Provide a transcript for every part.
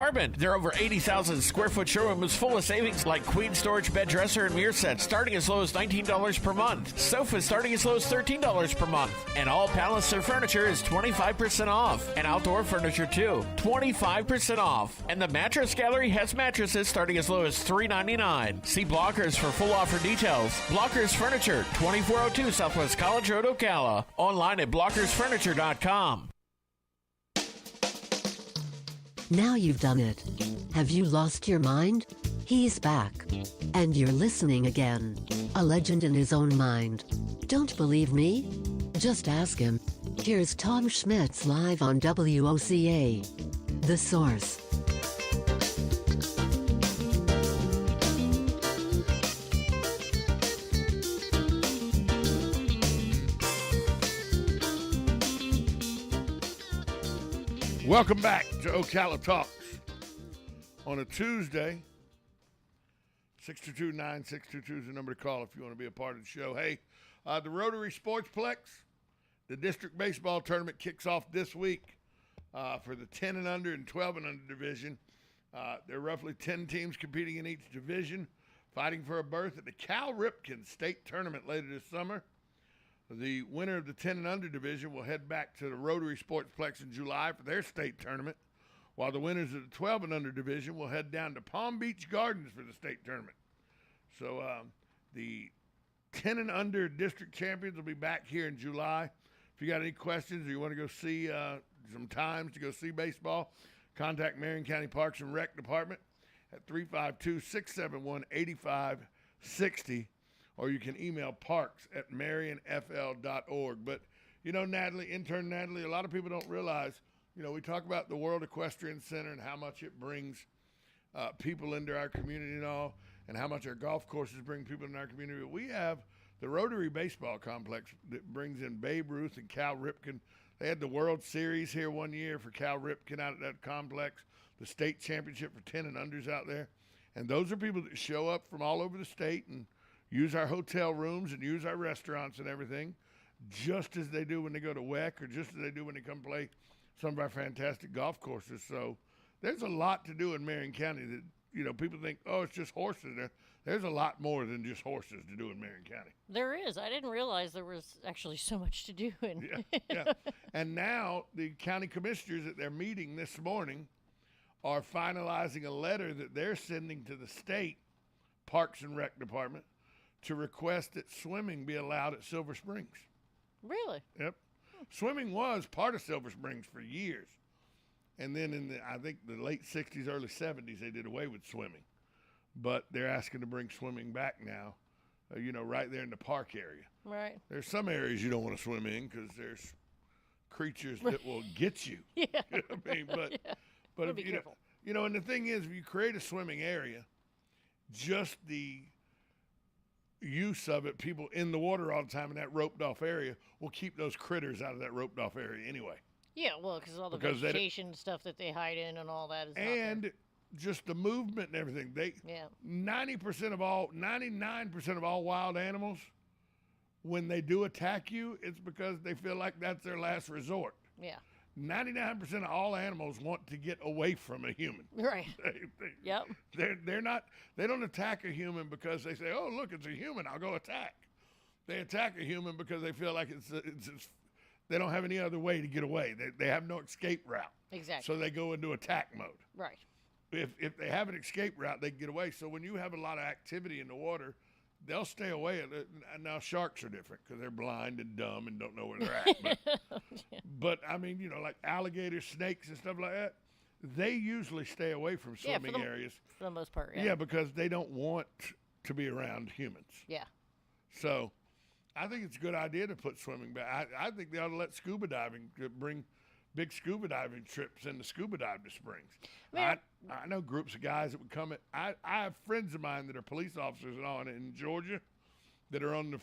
Their over 80,000 square foot showroom is full of savings like queen storage bed dresser and mirror sets starting as low as $19 per month. Sofas starting as low as $13 per month. And all Palliser furniture is 25% off. And outdoor furniture too, 25% off. And the mattress gallery has mattresses starting as low as $3.99. See Blockers for full offer details. Blockers Furniture, 2402 Southwest College Road, Ocala. Online at blockersfurniture.com. Now you've done it. Have you lost your mind? He's back. And you're listening again. A legend in his own mind. Don't believe me? Just ask him. Here's Tom Schmitz live on WOCA. The Source. Welcome back to Ocala Talks on a Tuesday. 622-9622 is the number to call if you want to be a part of the show. Hey, the Rotary Sportsplex, the district baseball tournament kicks off this week for the 10 and under and 12 and under division. There are roughly 10 teams competing in each division, fighting for a berth at the Cal Ripken State Tournament later this summer. The winner of the 10 and under division will head back to the Rotary Sportsplex in July for their state tournament, while the winners of the 12 and under division will head down to Palm Beach Gardens for the state tournament. So the 10 and under district champions will be back here in July. If you got any questions or you want to go see some times to go see baseball, contact Marion County Parks and Rec Department at 352-671-8560. Or you can email parks@marionfl.org. But, you know, intern Natalie, a lot of people don't realize, you know, we talk about the World Equestrian Center and how much it brings people into our community and all, and how much our golf courses bring people into our community. But we have the Rotary Baseball Complex that brings in Babe Ruth and Cal Ripken. They had the World Series here one year for Cal Ripken out at that complex, the state championship for 10 and unders out there. And those are people that show up from all over the state and use our hotel rooms and use our restaurants and everything, just as they do when they go to WEC or just as they do when they come play some of our fantastic golf courses. So there's a lot to do in Marion County that, you know, people think, oh, it's just horses. There's a lot more than just horses to do in Marion County. There is. I didn't realize there was actually so much to do. Yeah. And now the county commissioners at their meeting this morning are finalizing a letter that they're sending to the state Parks and Rec Department to request that swimming be allowed at Silver Springs. Really? Yep. Swimming was part of Silver Springs for years. And then in I think the late 60s, early 70s, they did away with swimming. But they're asking to bring swimming back now, you know, right there in the park area. Right. There's some areas you don't want to swim in because there's creatures that will get you. Yeah. You know what I mean? But, yeah. but be careful. You know, and the thing is, if you create a swimming area, just the use of it, people in the water all the time in that roped off area will keep those critters out of that roped off area anyway. Yeah, well, because all the vegetation stuff that they hide in and all that is and not there. Just the movement and everything. 99% of all wild animals, when they do attack you, it's because they feel like that's their last resort. Yeah. 99% of all animals want to get away from a human. Right. Yep. They don't attack a human because they say, oh, look, it's a human, I'll go attack. They attack a human because they feel like it's they don't have any other way to get away. They have no escape route. Exactly. So they go into attack mode. Right. If they have an escape route, they can get away. So when you have a lot of activity in the water, they'll stay away. Now, sharks are different because they're blind and dumb and don't know where they're at. But I mean, you know, like alligators, snakes, and stuff like that, they usually stay away from swimming areas. For the most part, yeah. Yeah, because they don't want to be around humans. Yeah. So I think it's a good idea to put swimming back. I think they ought to let scuba diving, bring big scuba diving trips in the scuba dive to Springs. I know groups of guys that would come in. I have friends of mine that are police officers and all in Georgia that are on the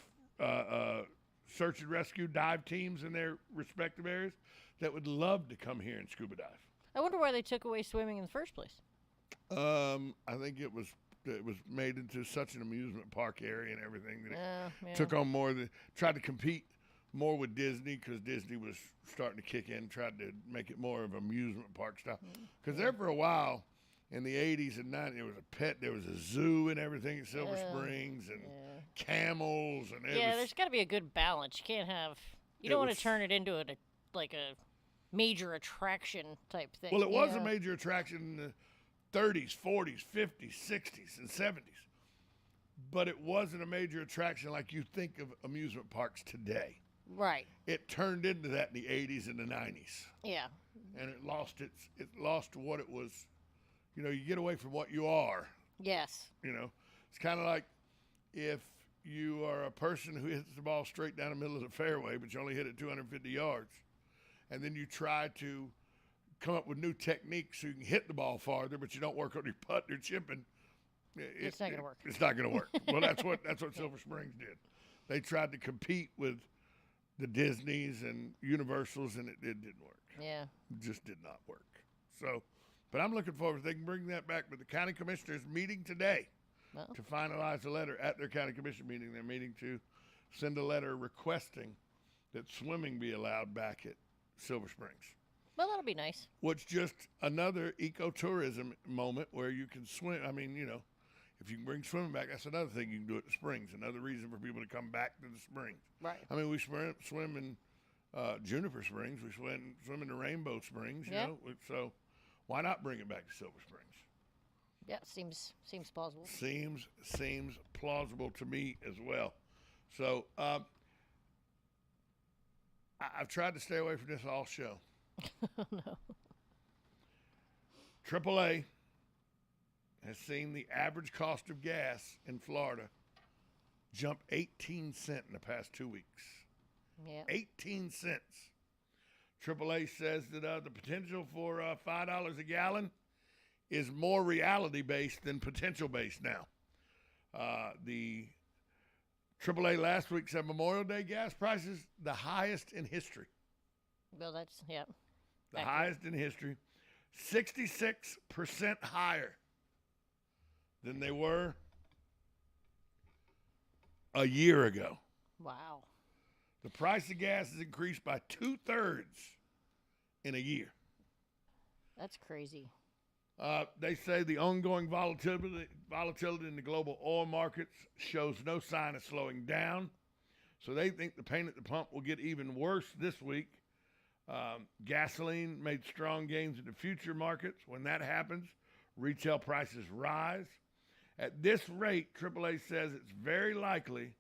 search and rescue dive teams in their respective areas that would love to come here and scuba dive. I wonder why they took away swimming in the first place. I think it was made into such an amusement park area and everything that it took on tried to compete more with Disney because Disney was starting to kick in, tried to make it more of amusement park style. Because there for a while in the 80s and 90s, there was a zoo and everything at Silver Springs and camels. And there's got to be a good balance. You can't have, you don't want to turn it into a major attraction type thing. Well, it was a major attraction in the 30s, 40s, 50s, 60s, and 70s. But it wasn't a major attraction like you think of amusement parks today. Right. It turned into that in the 80s and the 90s. Yeah. And it lost what it was. You know, you get away from what you are. Yes. You know, it's kind of like if you are a person who hits the ball straight down the middle of the fairway, but you only hit it 250 yards, and then you try to come up with new techniques so you can hit the ball farther, but you don't work on your putt or chipping. It's not going to work. It's not going to work. Well, that's what Silver Springs did. They tried to compete with the Disneys and Universals, and it didn't work. Yeah. It just did not work. So, but I'm looking forward. They can bring that back. But the county commissioners meeting today to finalize a letter at their county commission meeting. They're meeting to send a letter requesting that swimming be allowed back at Silver Springs. Well, that'll be nice. Which just another ecotourism moment where you can swim. I mean, you know, if you can bring swimming back, that's another thing you can do at the springs. Another reason for people to come back to the springs. Right. I mean, we swim in Juniper Springs. We swim in the Rainbow Springs. You know, so why not bring it back to Silver Springs? Yeah, seems plausible. Seems plausible to me as well. So I've tried to stay away from this all show. No. AAA has seen the average cost of gas in Florida jump 18 cents in the past 2 weeks. Yeah. 18 cents. AAA says that the potential for $5 a gallon is more reality-based than potential-based now. The AAA last week said Memorial Day gas prices, the highest in history. Well, that's, The highest in history. 66% higher than they were a year ago. Wow. The price of gas has increased by 2/3 in a year. That's crazy. They say the ongoing volatility in the global oil markets shows no sign of slowing down. So they think the pain at the pump will get even worse this week. Gasoline made strong gains in the future markets. When that happens, retail prices rise. At this rate, AAA says it's very likely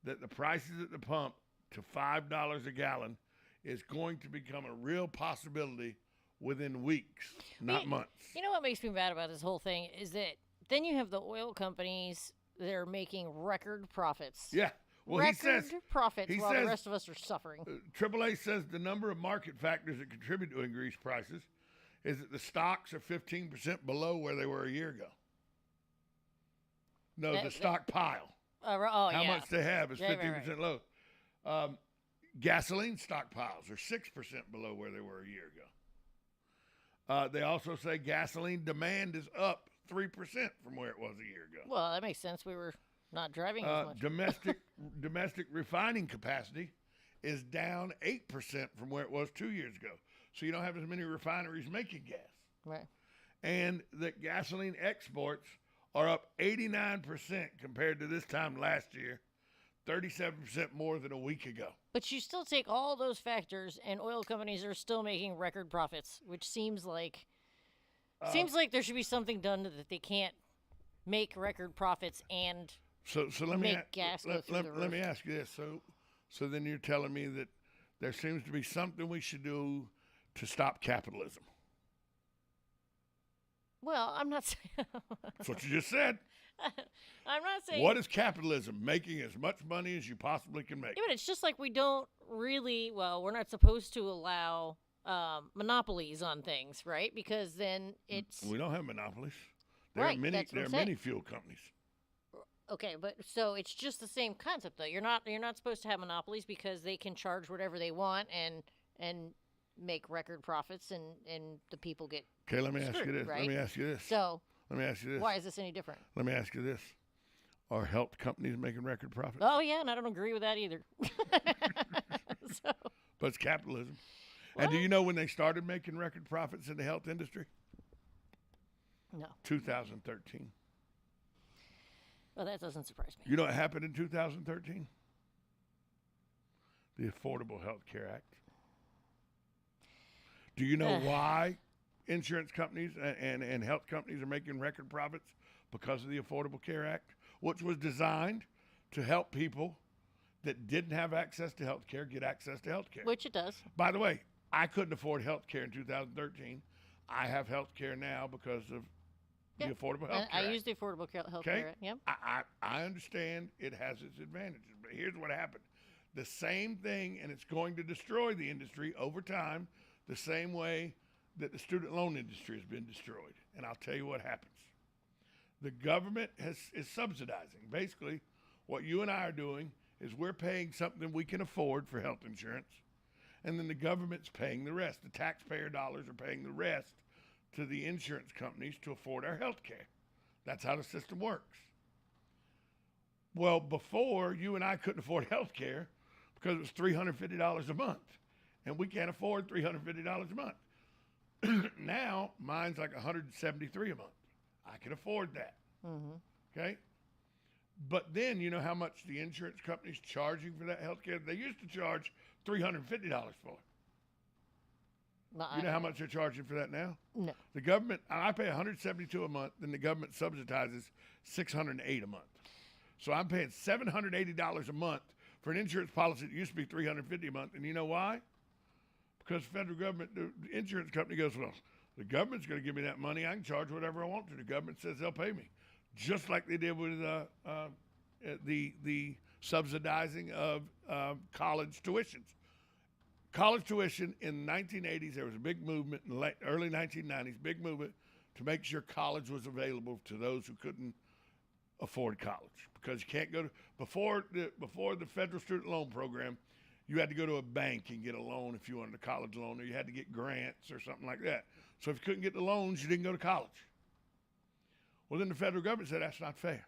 that the prices at the pump to $5 a gallon is going to become a real possibility within weeks, not months. You know what makes me mad about this whole thing is that then you have the oil companies that are making record profits. Yeah. Well, record profits while the rest of us are suffering. AAA says the number of market factors that contribute to increased prices is that the stocks are 15% below where they were a year ago. No, the stockpile. How much they have is 15% low. Gasoline stockpiles are 6% below where they were a year ago. They also say gasoline demand is up 3% from where it was a year ago. Well, that makes sense. We were not driving as much. Domestic refining capacity is down 8% from where it was 2 years ago. So you don't have as many refineries making gas. Right. And that gasoline exports are up 89% compared to this time last year, 37% more than a week ago. But you still take all those factors, and oil companies are still making record profits, which seems like there should be something done that they can't make record profits and make gas go through the roof. Let me ask you this. So then you're telling me that there seems to be something we should do to stop capitalism. Well, I'm not saying... That's what you just said. I'm not saying... What is capitalism? Making as much money as you possibly can make. Yeah, but it's just like we don't really... Well, we're not supposed to allow monopolies on things, right? Because then it's... We don't have monopolies. There are many fuel companies. Okay, but so it's just the same concept, though. You're not supposed to have monopolies because they can charge whatever they want and make record profits, and the people get okay. Let me ask you this. Right? Let me ask you this. So let me ask you this. Why is this any different? Let me ask you this: are health companies making record profits? Oh yeah, and I don't agree with that either. But it's capitalism. And do you know when they started making record profits in the health industry? No. 2013. Well, that doesn't surprise me. You know what happened in 2013? The Affordable Health Care Act. Do you know why insurance companies and health companies are making record profits? Because of the Affordable Care Act, which was designed to help people that didn't have access to health care get access to health care. Which it does. By the way, I couldn't afford health care in 2013. I have health care now because of the Affordable Health Care I Act. use the Affordable Health Okay? Care. Yep. I understand it has its advantages, but here's what happened. The same thing, and it's going to destroy the industry over time, the same way that the student loan industry has been destroyed. And I'll tell you what happens. The government is subsidizing. Basically, what you and I are doing is we're paying something we can afford for health insurance, and then the government's paying the rest. The taxpayer dollars are paying the rest to the insurance companies to afford our health care. That's how the system works. Well, before, you and I couldn't afford health care because it was $350 a month, and we can't afford $350 a month. Now, mine's like $173 a month. I can afford that. Okay? But then, you know how much the insurance company's charging for that health care? They used to charge $350 for it. No, You know how much they're charging for that now? No. The government, I pay $172 a month, then the government subsidizes $608 a month. So I'm paying $780 a month for an insurance policy that used to be $350 a month. And you know why? Because the federal government, the insurance company goes, well, the government's going to give me that money. I can charge whatever I want to. The government says they'll pay me, just like they did with the subsidizing of college tuitions. College tuition in the 1980s, there was a big movement in the early 1990s, big movement to make sure college was available to those who couldn't afford college, because you can't go to before the federal student loan program. You had to go to a bank and get a loan if you wanted a college loan, or you had to get grants or something like that. So if you couldn't get the loans, you didn't go to college. Well, then the federal government said that's not fair.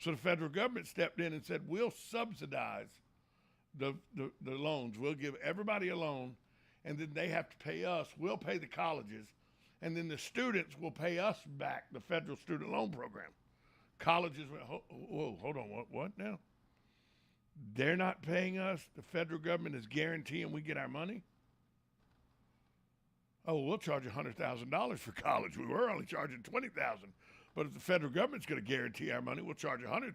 So the federal government stepped in and said, we'll subsidize the loans. We'll give everybody a loan, and then they have to pay us. We'll pay the colleges, and then the students will pay us back the federal student loan program. Colleges went, whoa, hold on, what now? They're not paying us. The federal government is guaranteeing we get our money. Oh, we'll charge $100,000 for college. We were only charging $20,000, but if the federal government's going to guarantee our money, we'll charge $100,000.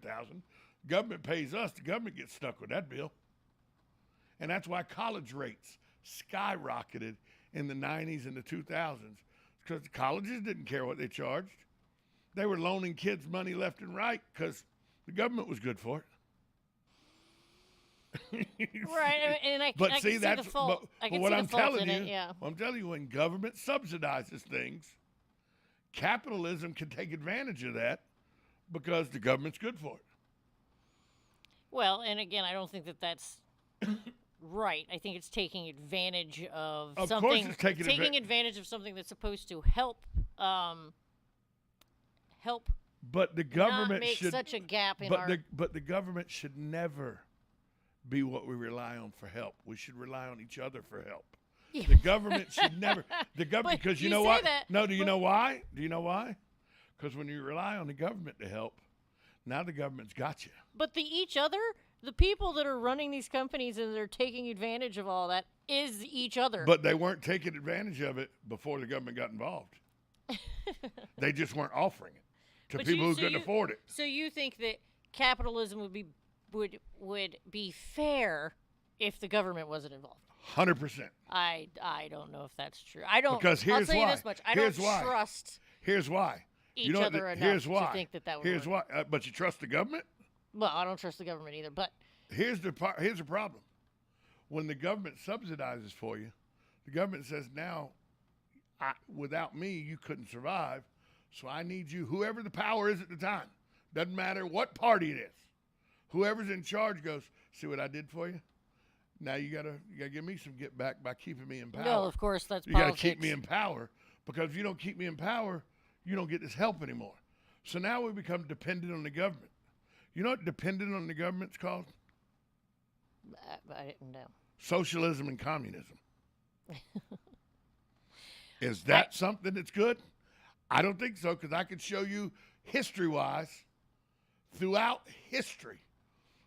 Government pays us. The government gets stuck with that bill, and that's why college rates skyrocketed in the 90s and the 2000s, because the colleges didn't care what they charged. They were loaning kids money left and right because the government was good for it. Right, and I But can see, see that's the fault. I can what see I'm the fault telling in you. it, yeah. I'm telling you, when government subsidizes things, capitalism can take advantage of that because the government's good for it. Well, and again, I don't think that that's right. I think it's taking advantage of Of something. course it's taking advantage of something that's supposed to help But the government not make should such a gap in our. but the government should never be what we rely on for help. We should rely on each other for help. Yeah. The government should never. The government, But because you you know say what? that, No, do you but- know why? Do you know why? Because when you rely on the government to help, now the government's got you. But the people that are running these companies and they're taking advantage of all that is each other. But they weren't taking advantage of it before the government got involved. They just weren't offering it to But people you- who so couldn't you- afford it. So you think that capitalism would be fair if the government wasn't involved? 100%. I don't know if that's true. I don't. Because here's I'll tell why. you this much: I Here's don't why. trust Here's why. each You know what other the- enough here's why. to think that would Here's work. why. But you trust the government? Well, I don't trust the government either. But Here's the problem. When the government subsidizes for you, the government says, now, without me, you couldn't survive. So I need you, whoever the power is at the time. Doesn't matter what party it is. Whoever's in charge goes, see what I did for you? Now you gotta give me some get back by keeping me in power. no, of course that's You politics. gotta keep me in power, because if you don't keep me in power, you don't get this help anymore. So now we become dependent on the government. You know what dependent on the government's called? I didn't know. Socialism and communism. Is that something that's good? I don't think so, because I could show you history-wise throughout history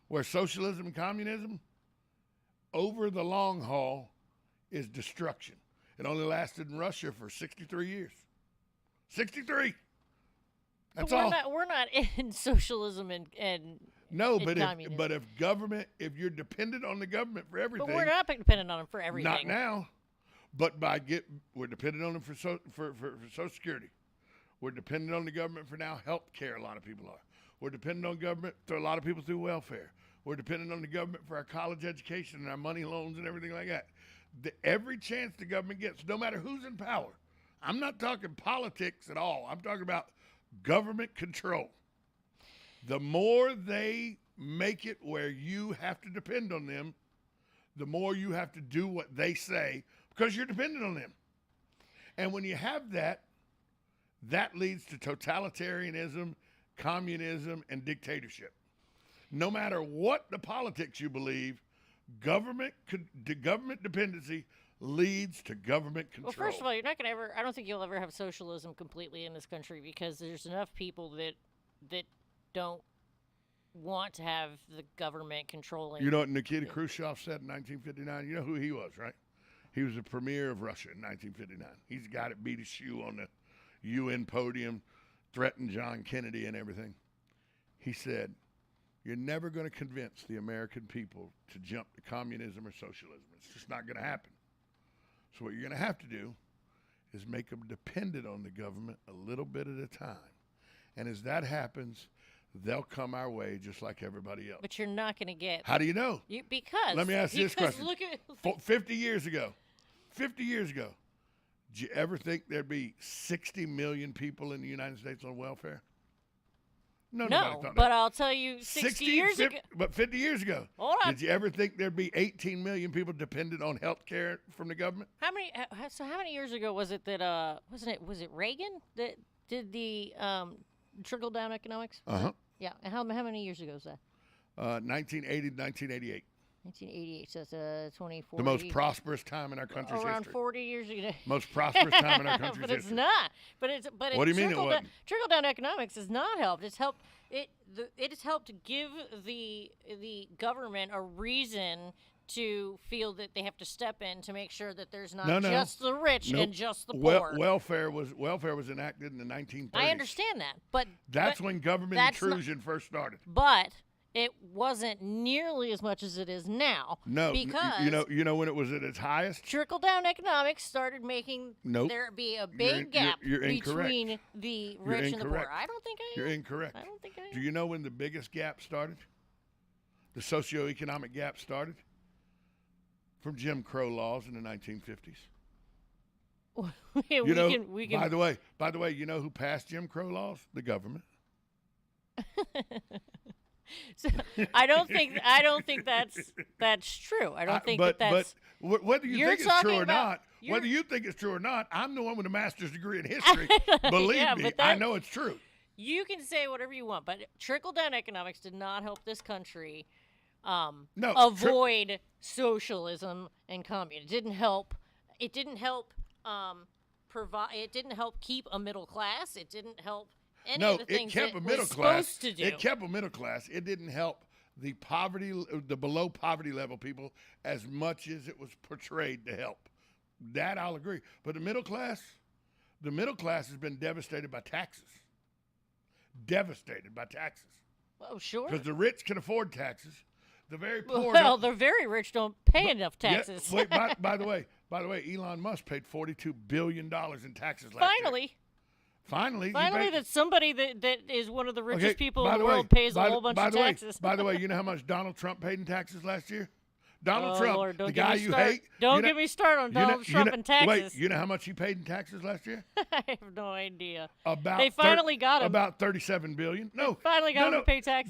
where socialism and communism, over the long haul, is destruction. It only lasted in Russia for 63 years. 63. That's all. We're not in socialism and no, communism. but if you're dependent on the government for everything. But we're not dependent on them for everything. Not now. But we're dependent on them for Social Security. We're dependent on the government for now health care. A lot of people are. We're dependent on government for a lot of people through welfare. We're dependent on the government for our college education and our money loans and everything like that. Every chance the government gets, no matter who's in power. I'm not talking politics at all. I'm talking about government control. The more they make it where you have to depend on them, the more you have to do what they say because you're dependent on them. And when you have that, that leads to totalitarianism, communism, and dictatorship. No matter what the politics you believe, government dependency leads to government control. Well, first of all, you're not going to ever. I don't think you'll ever have socialism completely in this country because there's enough people that don't want to have the government controlling. You know what Nikita Khrushchev said in 1959? You know who he was, right? He was the premier of Russia in 1959. He's the guy that beat his shoe on the UN podium, threatened John Kennedy and everything. He said, "You're never going to convince the American people to jump to communism or socialism. It's just not going to happen. So what you're going to have to do is make them dependent on the government a little bit at a time. And as that happens, they'll come our way just like everybody else." But you're not going to get. How do you know? Because. Let me ask you this question. Look at 50 years ago, did you ever think there'd be 60 million people in the United States on welfare? No, but I'll tell you, 60 years ago. But 50 years ago, Hold on. did you ever think there'd be 18 million people dependent on health care from the government? How many years ago was it that was it Reagan that did the trickle down economics? Uh-huh. Yeah. And how many years ago was that? 1980 to 1988. 1988, so that's 2040. The most prosperous time in our country's around history. 40 years ago. Most prosperous time in our country's But history. it's not. But What do you mean it wasn't? Trickle down economics has not helped. It has helped to give the government a reason to feel that they have to step in to make sure that there's not just the rich and just the poor. Welfare was enacted in the 1930s. I understand that, but that's when government intrusion first started. But it wasn't nearly as much as it is now. No, because you know when it was at its highest. Trickle down economics started making there be a big gap between the rich and the poor. I don't think I am. You're incorrect. I don't think I am. Do you know when the biggest gap started? The socioeconomic gap started from Jim Crow laws in the 1950s. By the way, you know who passed Jim Crow laws? The government. So I don't think that's true. I don't think that's. But whether you think it's true or not, I'm the one with a master's degree in history. Believe me, I know it's true. You can say whatever you want, but trickle down economics did not help this country avoid socialism and communism. It didn't help. It didn't help provide. It didn't help keep a middle class. It didn't help. It kept a middle class. It kept a middle class. It didn't help the below poverty level people as much as it was portrayed to help. That I'll agree. But the middle class has been devastated by taxes. Oh, sure. Because the rich can afford taxes. The very poor. Well, the very rich don't pay enough taxes. Yeah, wait, by the way, Elon Musk paid $42 billion in taxes last year. Finally, that somebody that is one of the richest people in the world pays a whole bunch of taxes. By the way, you know how much Donald Trump paid in taxes last year? Donald Trump, Lord, the guy you hate. Don't get me started on Donald Trump and taxes. Wait, you know how much he paid in taxes last year? I have no idea. They finally got him. About $37 billion. No, they finally got him to pay taxes.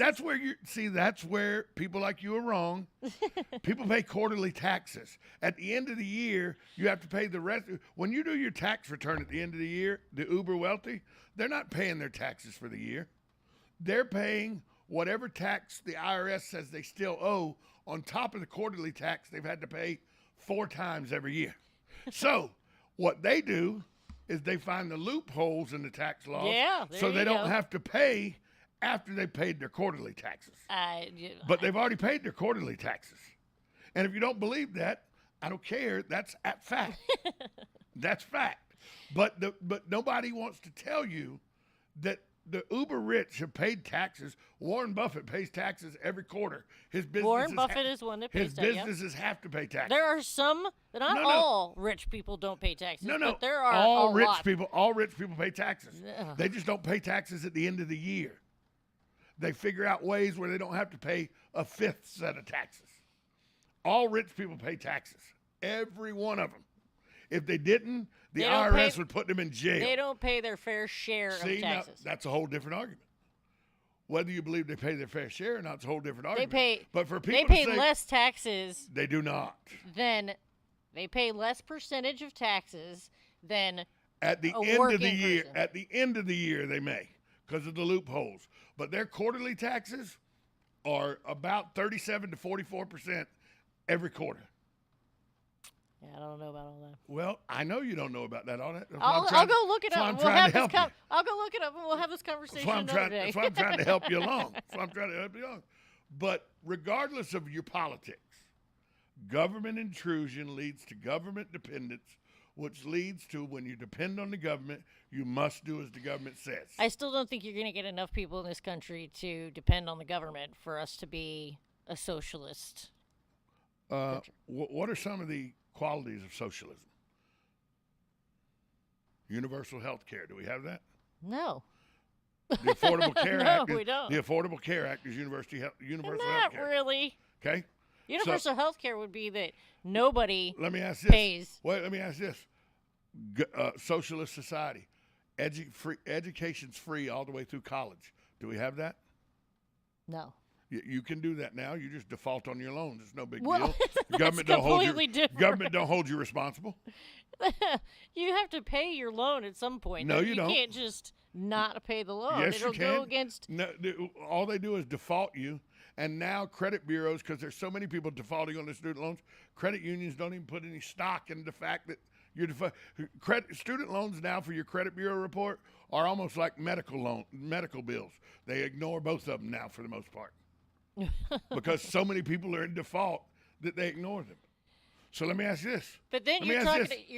That's where people like you are wrong. People pay quarterly taxes. At the end of the year, you have to pay the rest. When you do your tax return at the end of the year, the uber wealthy, they're not paying their taxes for the year. They're paying whatever tax the IRS says they still owe on top of the quarterly tax they've had to pay 4 times every year. So what they do is they find the loopholes in the tax laws so they don't have to pay after they paid their quarterly taxes. But they've already paid their quarterly taxes. And if you don't believe that, I don't care. That's at fact. That's fact. But nobody wants to tell you that the uber rich have paid taxes. Warren Buffett pays taxes every quarter. His business Warren Buffett is one that pays taxes. His businesses have to pay taxes. There are some, not all rich people don't pay taxes. But there are all a rich lot. people. All rich people pay taxes. They just don't pay taxes at the end of the year. They figure out ways where they don't have to pay a 5th set of taxes. All rich people pay taxes. Every one of them. If they didn't, the IRS would put them in jail. They don't pay their fair share of taxes. Now, that's a whole different argument. Whether you believe they pay their fair share or not, it's a whole different argument. But for people they pay less taxes. They do not. Then they pay less percentage of taxes than at the end of the year. Person. At the end of the year, they may because of the loopholes. But their quarterly taxes are about 37 to 44% every quarter. Yeah, I don't know about all that. Well, I know you don't know about that. All that. I'll go look it up. I'll go look it up and we'll have this conversation another day. That's why I'm trying to help you along. But regardless of your politics, government intrusion leads to government dependence, which leads to when you depend on the government, you must do as the government says. I still don't think you're going to get enough people in this country to depend on the government for us to be a socialist. What are some of the qualities of socialism? Universal health care. Do we have that? No. The Affordable Care Act. We don't. The Affordable Care Act is universal health care. Not really. Okay. Universal health care would be that nobody let me ask this. pays. Wait, let me ask this. Socialist society. Education's free all the way through college. Do we have that? No. You can do that now. You just default on your loans. It's no big deal. Government don't hold you responsible. You have to pay your loan at some point. No, you don't. You can't just not pay the loan. Yes, It'll you can. go against. No, all they do is default you. And now credit bureaus, because there's so many people defaulting on their student loans, credit unions don't even put any stock in the fact that you're student loans now for your credit bureau report are almost like medical bills. They ignore both of them now for the most part. Because so many people are in default that they ignore them. So let me ask you this. But then you're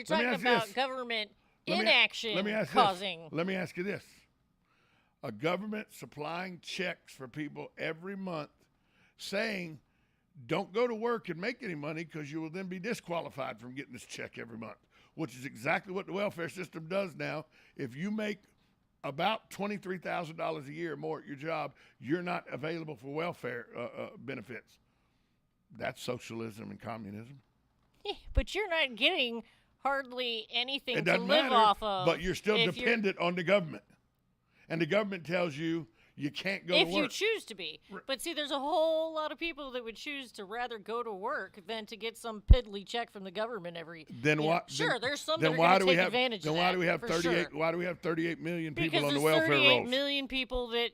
talking about government inaction causing. Let me ask you this. A government supplying checks for people every month saying, don't go to work and make any money because you will then be disqualified from getting this check every month, which is exactly what the welfare system does now. If you make about $23,000 a year more at your job, you're not available for welfare benefits. That's socialism and communism. Yeah, but you're not getting hardly anything it to doesn't live matter, off of. But you're still dependent on the government. And the government tells you you can't go to work. If you choose to be. But see, there's a whole lot of people that would choose to rather go to work than to get some piddly check from the government every. Then why? Sure, there's some that are going to take advantage of that. Then why do we have 38? Why do we have 38 million people on the welfare rolls? Because there's 38 million people that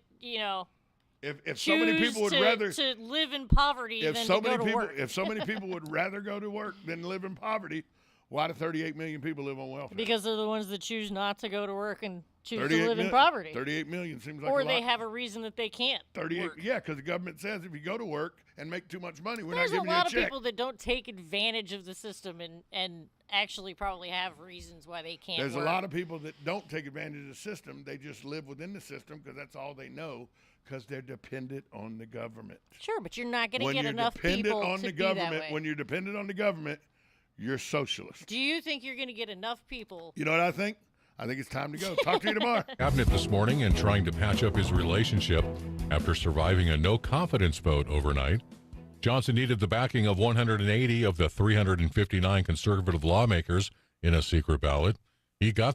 If so many people would rather to live in poverty than to go to work. If so many people would rather go to work than live in poverty, why do 38 million people live on welfare? Because they're the ones that choose not to go to work and choose to live in poverty. 38 million seems like a lot. lot. Or they have a reason that they can't 38, work. Yeah, because the government says if you go to work and make too much money, we're not giving you a check. There's a lot of people that don't take advantage of the system and actually probably have reasons why they can't There's work. a lot of people that don't take advantage of the system. They just live within the system because that's all they know because they're dependent on the government. Sure, but you're not going to get enough people to be that way. When you're dependent on the government, you're socialist. Do you think you're going to get enough people? You know what I think? I think it's time to go. Talk to you tomorrow. Cabinet this morning and trying to patch up his relationship after surviving a no-confidence vote overnight. Johnson needed the backing of 180 of the 359 conservative lawmakers in a secret ballot. He got that.